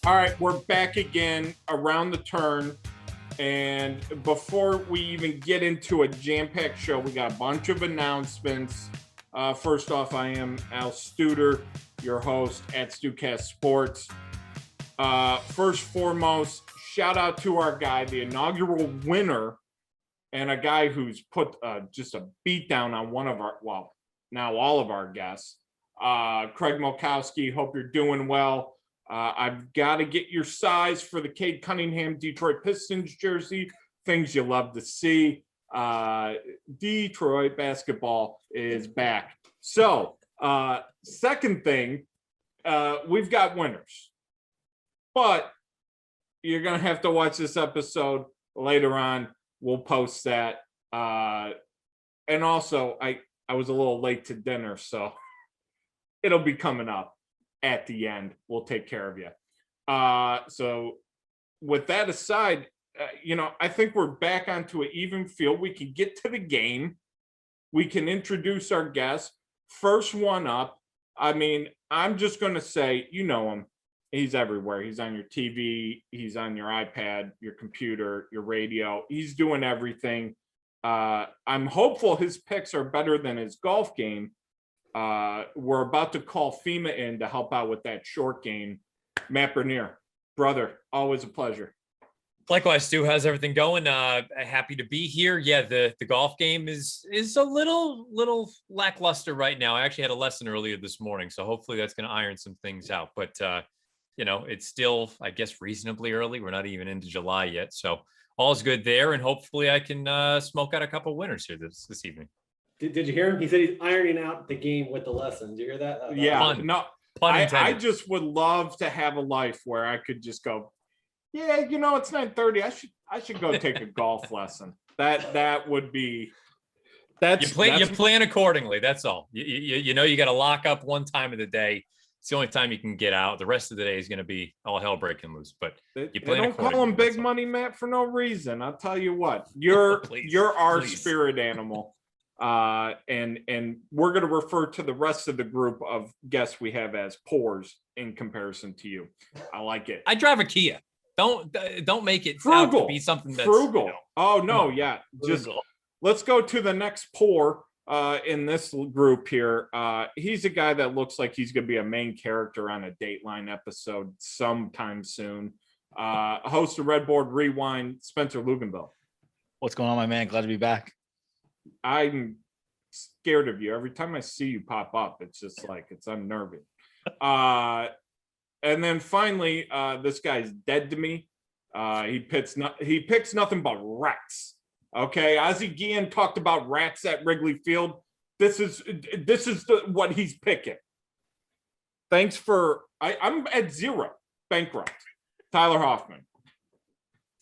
All right, we're back again around the turn. And before we even get into a jam-packed show, we got a bunch of announcements. First off, I am Al Studer, your host at StuCast Sports. First foremost, shout out to our guy, the inaugural winner, and a guy who's put just a beat down on one of our, well, now all of our guests. Craig Mulkowski, hope you're doing well. I've got to get your size for the Cade Cunningham Detroit Pistons jersey. Things you love to see. Detroit basketball is back. So, second thing, we've got winners. But you're going to have to watch this episode later on. We'll post that. And also, I was a little late to dinner, so it'll be coming up at the end. We'll take care of you. So with that aside, I think we're back onto an even field. We can get to the game. We can introduce our guests. First one up, I mean, I'm just going to say, you know him. He's everywhere. He's on your TV. He's on your iPad, your computer, your radio. He's doing everything. I'm hopeful his picks are better than his golf game. We're about to call FEMA in to help out with that short game. Matt Bernier, brother, always a pleasure. Likewise, Stu. How's everything going? Happy to be here. Yeah, the golf game is a little lackluster right now. I actually had a lesson earlier this morning, so hopefully that's going to iron some things out. But it's still, I guess, reasonably early. We're not even into July yet, so all's good there. And hopefully I can smoke out a couple winners here this evening. Did you hear him? He said he's ironing out the game with the lesson. Did you hear that? Yeah, Pun I just would love to have a life where I could just go, yeah, it's 9:30. I should go take a golf lesson. That would be. You plan accordingly. That's all. You got to lock up one time of the day. It's the only time you can get out. The rest of the day is going to be all hell breaking loose. But you plan. Don't call him big money, Matt, for no reason. I'll tell you what. You're our spirit animal. And we're going to refer to the rest of the group of guests we have as pores in comparison to you. I like it. I drive a Kia. Don't make it frugal. Out to be something that's frugal. Oh no, yeah. Just let's go to the next pour in this group here. He's a guy that looks like he's going to be a main character on a Dateline episode sometime soon. Host of Redboard Rewind, Spencer Luginbuhl. What's going on, my man? Glad to be back. I'm scared of you. Every time I see you pop up, it's just like it's unnerving. And then finally, this guy's dead to me. He picks nothing but rats. Okay, Ozzie Guillen talked about rats at Wrigley Field. This is what he's picking. Thanks for I'm at zero, bankrupt. Tyler Hoffman.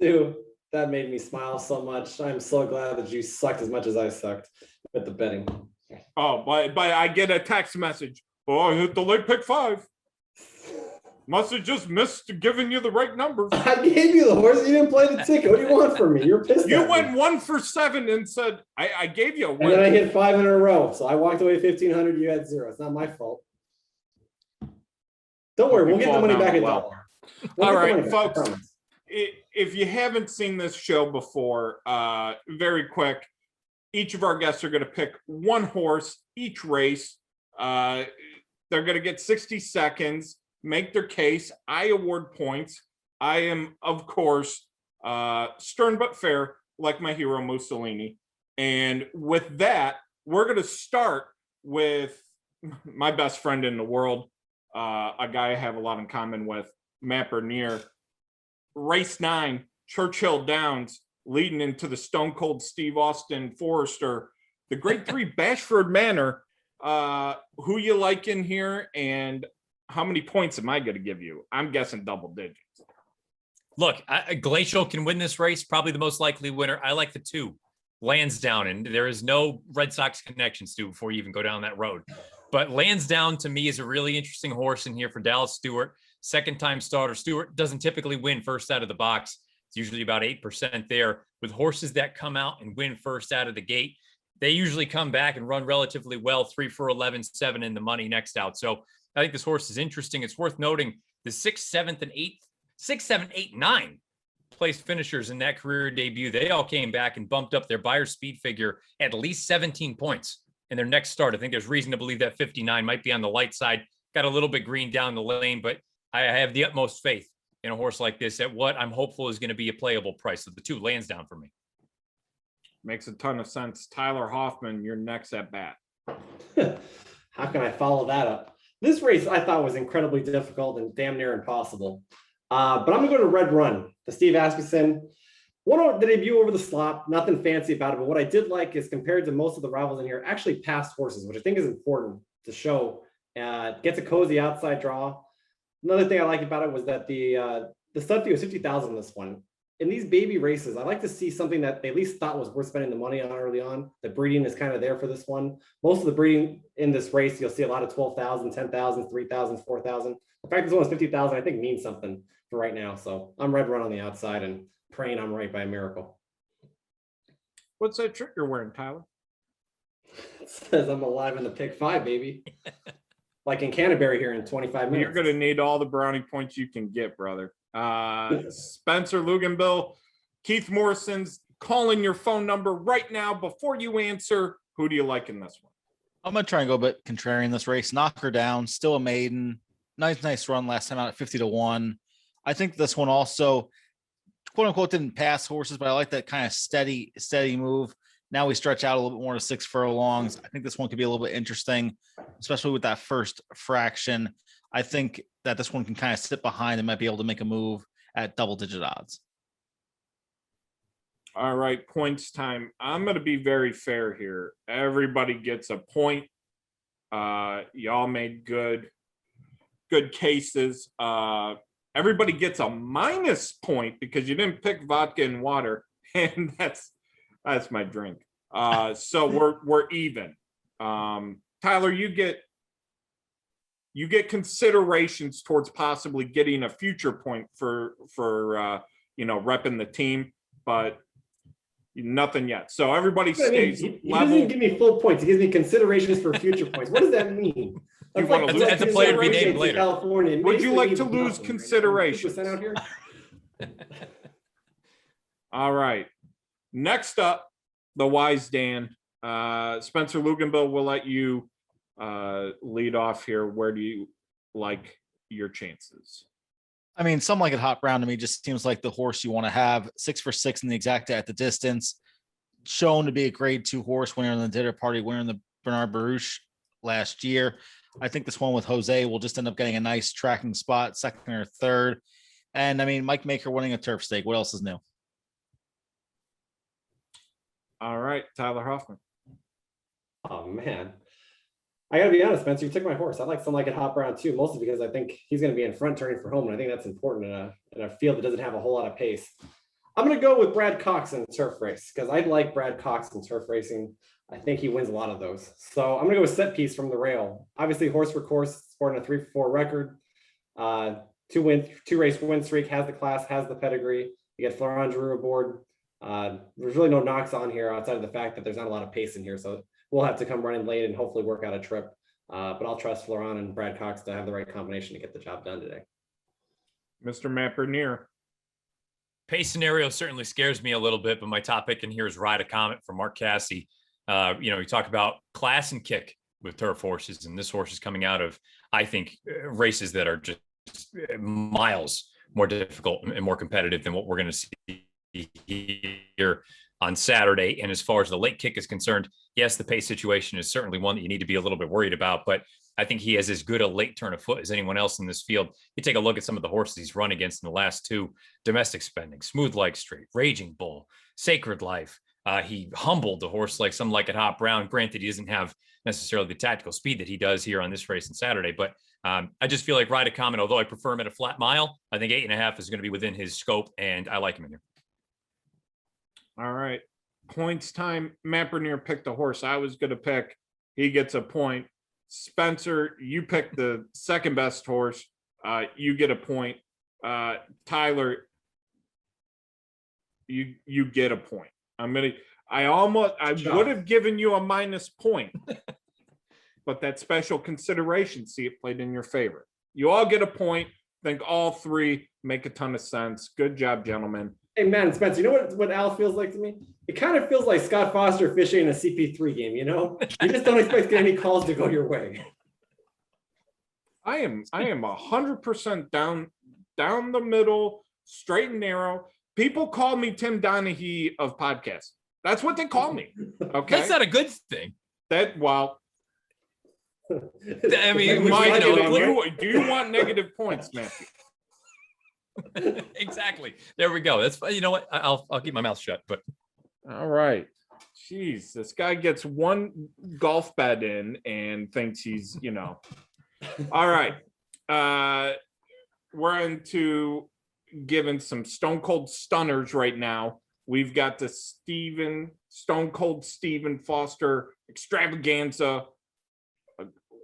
Dude, that made me smile so much. I'm so glad that you sucked as much as I sucked with the betting. Oh, but I get a text message. Oh, I hit the late pick 5. Must have just missed giving you the right numbers. I gave you the horse. You didn't play the ticket. What do you want from me? You're pissed. You went 1 for 7 and said I gave you a win. And then I hit 5 in a row. So I walked away 1,500. You had 0. It's not my fault. Don't worry. We'll get the money back at dollar. All right, folks. If you haven't seen this show before, very quick, each of our guests are going to pick one horse each race. They're going to get 60 seconds, make their case. I award points. I am, of course, stern but fair, like my hero Mussolini. And with that, we're going to start with my best friend in the world, a guy I have a lot in common with, Matt Bernier. Race 9, Churchill Downs, leading into the Stone Cold Steve Austin Forester, the Grade 3 Bashford Manor. Who you like in here, and how many points am I going to give you? I'm guessing double digits. Look, Glacial can win this race, probably the most likely winner. I like the 2, Lansdowne, and there is no Red Sox connection, Stu, before you even go down that road. But Lansdowne, to me, is a really interesting horse in here for Dallas Stewart. Second-time starter. Stewart doesn't typically win first out of the box. It's usually about 8% there. With horses that come out and win first out of the gate, they usually come back and run relatively well, 3 for 11, 7 in the money next out. So I think this horse is interesting. It's worth noting the 6th, 7th, and 8th 6, 7, 8, 9 place finishers in that career debut. They all came back and bumped up their buyer speed figure at least 17 points in their next start. I think there's reason to believe that 59 might be on the light side. Got a little bit green down the lane, but I have the utmost faith in a horse like this at what I'm hopeful is going to be a playable price. Of the 2, lands down for me. Makes a ton of sense. Tyler Hoffman, you're next at bat. How can I follow that up? This race I thought was incredibly difficult and damn near impossible. But I'm going to go to Red Run, the Steve Asmussen. Won the debut over the slop, nothing fancy about it. But what I did like is compared to most of the rivals in here, actually passed horses, which I think is important to show. Gets a cozy outside draw. Another thing I liked about it was that the stud fee was 50,000 in this one. In these baby races, I like to see something that they at least thought was worth spending the money on early on. The breeding is kind of there for this one. Most of the breeding in this race, you'll see a lot of 12,000, 10,000, 3,000, 4,000. The fact this one is 50,000, I think means something for right now. So I'm Red Run on the outside and praying I'm right by a miracle. What's that shirt you're wearing, Tyler? It says I'm alive in the pick 5, baby. Like in Canterbury here in 25 minutes. You're going to need all the brownie points you can get, brother. Spencer Luginbuhl, Keith Morrison's calling your phone number right now. Before you answer, who do you like in this one? I'm gonna try and go a bit contrarian this race. Knock her down. Still a maiden. Nice run last time out at 50-1. I think this one also, quote unquote, didn't pass horses, but I like that kind of steady move. Now we stretch out a little bit more to 6 furlongs. I think this one could be a little bit interesting, especially with that first fraction. I think that this one can kind of sit behind and might be able to make a move at double-digit odds. All right, points time. I'm going to be very fair here. Everybody gets a point. Y'all made good cases. Everybody gets a minus point because you didn't pick vodka and water, and that's my drink. So we're even. Tyler, you get considerations towards possibly getting a future point for repping the team, but nothing yet. So everybody stays level. He doesn't give me full points. He gives me considerations for future points. What does that mean? You want to lose that's a player to be named later. California. Would you like to lose consideration? Out here? All right. Next up, the wise Dan. Spencer Luginbuhl, will let you lead off here. Where do you like your chances? I mean, some like it Hot Brown to me just seems like the horse you want to have. 6 for 6 in the exacta at the distance. Shown to be a grade 2 horse, winner in the dinner party, winner in the Bernard Baruch last year. I think this one with Jose will just end up getting a nice tracking spot, second or third. And I mean, Mike Maker winning a turf stake. What else is new? All right, Tyler Hoffman. Oh man, I gotta be honest, Spencer. You took my horse. I like some like it Hot Brown too, mostly because I think he's going to be in front turning for home, and I think that's important in a field that doesn't have a whole lot of pace. I'm going to go with Brad Cox in turf race because I like Brad Cox in turf racing. I think he wins a lot of those. So I'm going to go with Set Piece from the rail. Obviously, horse for course, sporting a 3-4 record, 2 race win streak, has the class, has the pedigree. You get Florent Giroux aboard. There's really no knocks on here outside of the fact that there's not a lot of pace in here. So we'll have to come running late and hopefully work out a trip. But I'll trust Florent and Brad Cox to have the right combination to get the job done today. Mr. Matt Bernier. Pace scenario certainly scares me a little bit, but my top pick in here is Ride a Comet from Mark Casse. You talk about class and kick with turf horses, and this horse is coming out of, I think, races that are just miles more difficult and more competitive than what we're going to see here on Saturday. And as far as the late kick is concerned, yes, the pace situation is certainly one that you need to be a little bit worried about, but I think he has as good a late turn of foot as anyone else in this field. You take a look at some of the horses he's run against in the last 2: Domestic Spending, Smooth Like Straight, Raging Bull, Sacred Life. He humbled the horse like some like it Hot Brown. Granted, he doesn't have necessarily the tactical speed that he does here on this race on Saturday, but I just feel like Ride a Comet, although I prefer him at a flat mile, I think 8.5 is going to be within his scope, and I like him in here. All right. Points time. Matt Bernier picked a horse I was going to pick. He gets a point. Spencer, you picked the second best horse. You get a point. Tyler, you get a point. I would have given you a minus point, but that special consideration, see, it played in your favor. You all get a point. think all three make a ton of sense. Good job, gentlemen. Hey, man, Spencer, you know what Al feels like to me? It kind of feels like Scott Foster fishing in a CP3 game, you know? You just don't expect any calls to go your way. I am 100% down the middle, straight and narrow. People call me Tim Donaghy of podcasts. That's what they call me. Okay. That's not a good thing. Well, I mean, Mike, you know, do you want negative points, Matthew? exactly. There we go. That's, you know what? I'll keep my mouth shut. But All right. Jeez, this guy gets one golf bet in and thinks he's, All right. We're into giving some Stone Cold Stunners right now. We've got the Stone Cold Stephen Foster extravaganza.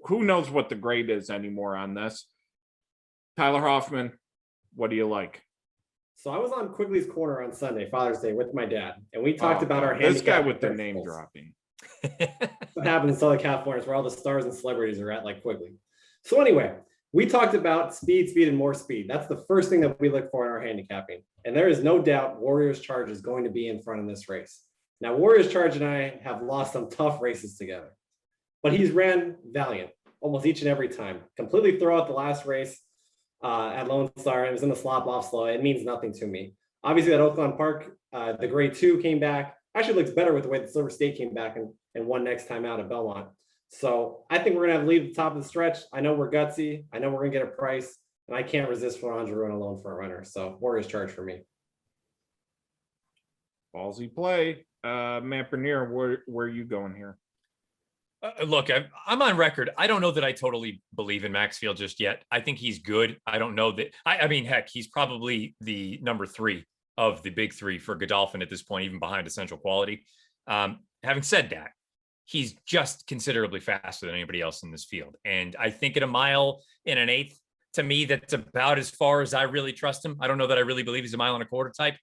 Who knows what the grade is anymore on this? Tyler Hoffman, what do you like? So I was on Quigley's Corner on Sunday, Father's Day, with my dad, and we talked about our handicap. This guy with the name dropping. What happens in Southern California is where all the stars and celebrities are at, like Quigley. So anyway, we talked about speed, and more speed. That's the first thing that we look for in our handicapping. And there is no doubt Warriors Charge is going to be in front of this race. Now, Warriors Charge and I have lost some tough races together, but he's ran valiant almost each and every time. Completely throw out the last race at Lone Star. It was in the slop off slow. It means nothing to me. Obviously, at Oakland Park, the grade 2 came back. Actually looks better with the way the Silver State came back and won next time out at Belmont. So I think we're going to have lead at the top of the stretch. I know we're gutsy. I know we're going to get a price, and I can't resist 400 run alone for a runner. So Warriors Charge for me. Ballsy play. Matt Bernier, where are you going here? Look, I'm on record. I don't know that I totally believe in Maxfield just yet. I think he's good. I don't know that. I mean, heck, he's probably the number 3 of the big 3 for Godolphin at this point, even behind Essential Quality. Having said that, he's just considerably faster than anybody else in this field. And I think at a mile and an eighth, to me, that's about as far as I really trust him. I don't know that I really believe he's a mile and a quarter type.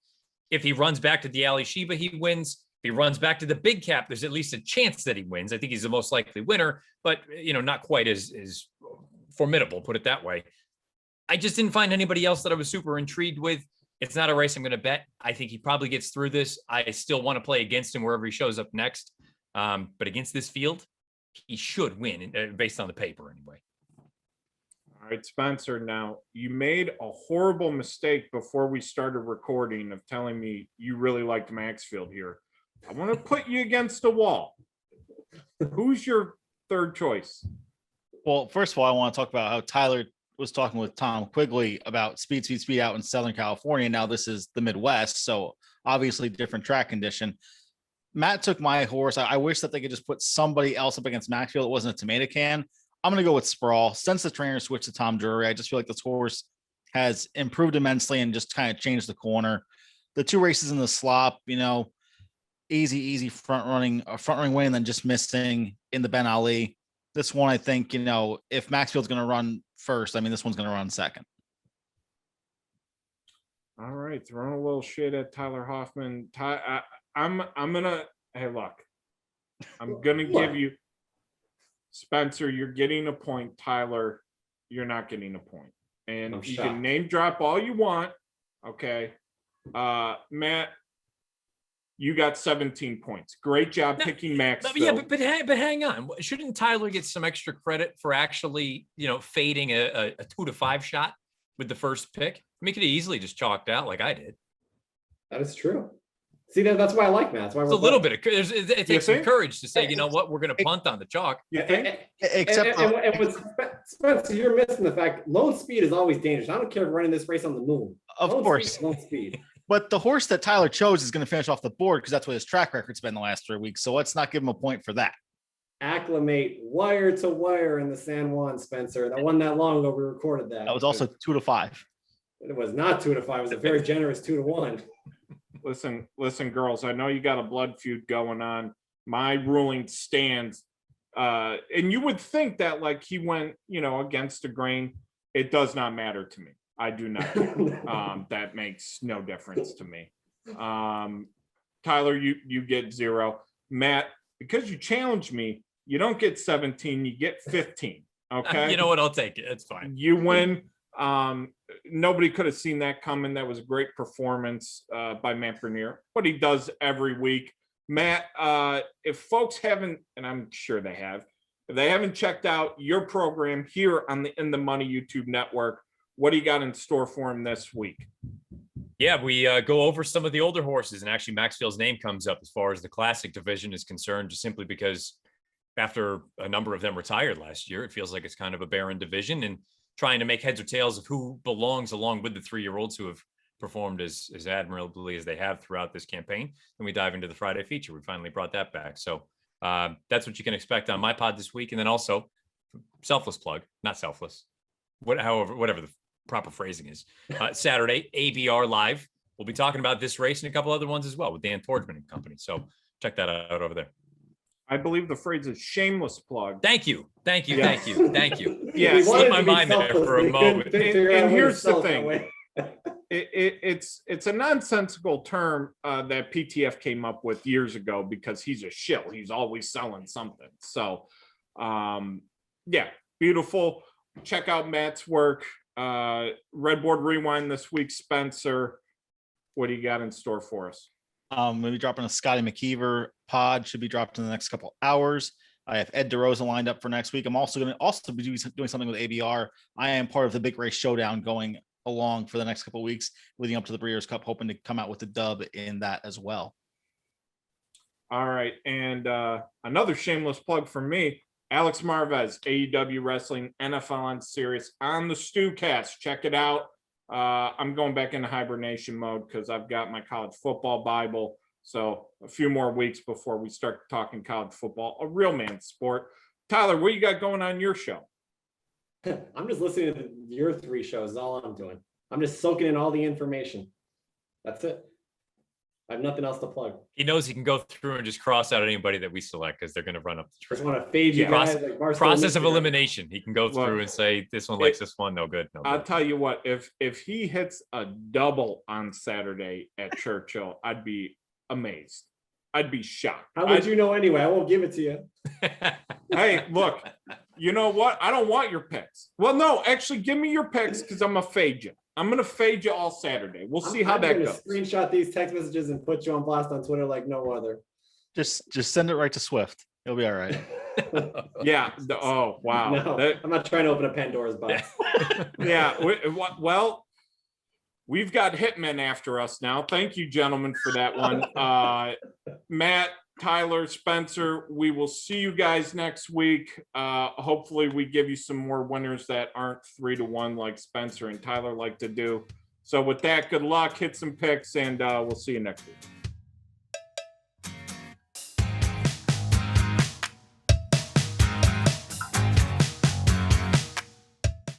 If he runs back to the Ali Sheba, he wins. If he runs back to the big cap, there's at least a chance that he wins. I think he's the most likely winner, but not quite as formidable, put it that way. I just didn't find anybody else that I was super intrigued with. It's not a race I'm going to bet. I think he probably gets through this. I still want to play against him wherever he shows up next. But against this field, he should win based on the paper anyway. All right, Spencer, now you made a horrible mistake before we started recording of telling me you really liked Maxfield here. I want to put you against the wall. Who's your third choice? Well, first of all, I want to talk about how Tyler was talking with Tom Quigley about speed out in Southern California. Now this is the Midwest, so obviously different track condition. Matt took my horse. I wish that they could just put somebody else up against Maxfield. It wasn't a tomato can. I'm going to go with Sprawl. Since the trainer switched to Tom Drury, I just feel like this horse has improved immensely and just kind of changed the corner. The 2 races in the slop, easy front running win, and then just missing in the Ben Ali. This one, I think, if Maxfield's going to run first, this one's going to run second. All right, throwing a little shit at Tyler Hoffman. I'm gonna. Hey, look, I'm gonna give you, Spencer. You're getting a point. Tyler, you're not getting a point. And you can name drop all you want. Okay, Matt, you got 17 points. Great job picking Max. Yeah, but hang on. Shouldn't Tyler get some extra credit for actually, fading a 2 to 5 shot with the first pick? He could have easily just chalked out like I did. That is true. See, that's why I like Matt. That's why it's a little bit of it takes some courage to say, you know what, we're going to punt on the chalk. Except with Spencer, you're missing the fact lone speed is always dangerous. I don't care if running this race on the moon. Of course, lone speed. But the horse that Tyler chose is going to finish off the board because that's what his track record's been the last 3 weeks. So let's not give him a point for that. Acclimate wire to wire in the San Juan, Spencer. That wasn't that long ago we recorded that. That was also 2 to 5. It was not 2 to 5. It was a very generous 2 to 1. Listen, girls, I know you got a blood feud going on. My ruling stands. And you would think that like he went, against the grain. It does not matter to me. I do not. That makes no difference to me. Tyler, you get 0. Matt, because you challenged me, you don't get 17, you get 15. Okay. You know what? I'll take it. It's fine. You win. Nobody could have seen that coming. That was a great performance by Matt Bernier, what he does every week. Matt, if folks haven't, and I'm sure they have, if they haven't checked out your program here on the In the Money YouTube network, what do you got in store for them this week? Yeah, we go over some of the older horses, and actually Maxfield's name comes up as far as the classic division is concerned, just simply because after a number of them retired last year, it feels like it's kind of a barren division, and trying to make heads or tails of who belongs along with the 3-year-olds who have performed as admirably as they have throughout this campaign. Then we dive into the Friday feature. We finally brought that back. So that's what you can expect on my pod this week. And then also selfless plug, not selfless, whatever the proper phrasing is. Saturday, ABR Live. We'll be talking about this race and a couple other ones as well with Dan Torgman and company. So check that out over there. I believe the phrase is shameless plug. Thank you. Yeah. Yeah, Slipped my mind there for a moment. And here's the thing. It's a nonsensical term that PTF came up with years ago because he's a shill. He's always selling something. So, yeah, beautiful. Check out Matt's work. Redboard Rewind this week, Spencer. What do you got in store for us? Maybe dropping a Scotty McKeever pod, should be dropped in the next couple hours. I have Ed DeRosa lined up for next week. I'm also going to be doing something with ABR. I am part of the Big Race Showdown going along for the next couple of weeks leading up to the Breeders' Cup, hoping to come out with a dub in that as well. All right. And another shameless plug for me, Alex Marvez, AEW Wrestling, NFL on Sirius on the Stewcast. Check it out. I'm going back into hibernation mode because I've got my college football Bible. So a few more weeks before we start talking college football, a real man's sport. Tyler, what you got going on your show? I'm just listening to your 3 shows. Is all I'm doing. I'm just soaking in all the information. That's it. I have nothing else to plug. He knows he can go through and just cross out anybody that we select because they're going to run up the Just tree. want to fade you guys. Like Process of elimination. He can go through and say, this one likes this one. No good. No I'll good. tell you what, if he hits a double on Saturday at Churchill, I'd be amazed. I'd be shocked. How would you know anyway? I won't give it to you. Hey, look, you know what? I don't want your picks. Well, no, actually, give me your picks because I'm going to fade you. I'm going to fade you all Saturday. We'll see how that goes. Screenshot these text messages and put you on blast on Twitter like no other. Just send it right to Swift. It'll be all right. Yeah. Oh, wow. No, I'm not trying to open a Pandora's box. Yeah. Well, we've got hitmen after us now. Thank you, gentlemen, for that one. Matt, Tyler, Spencer, we will see you guys next week. Hopefully we give you some more winners that aren't 3-1 like Spencer and Tyler like to do. So with that, good luck, hit some picks, and we'll see you next week.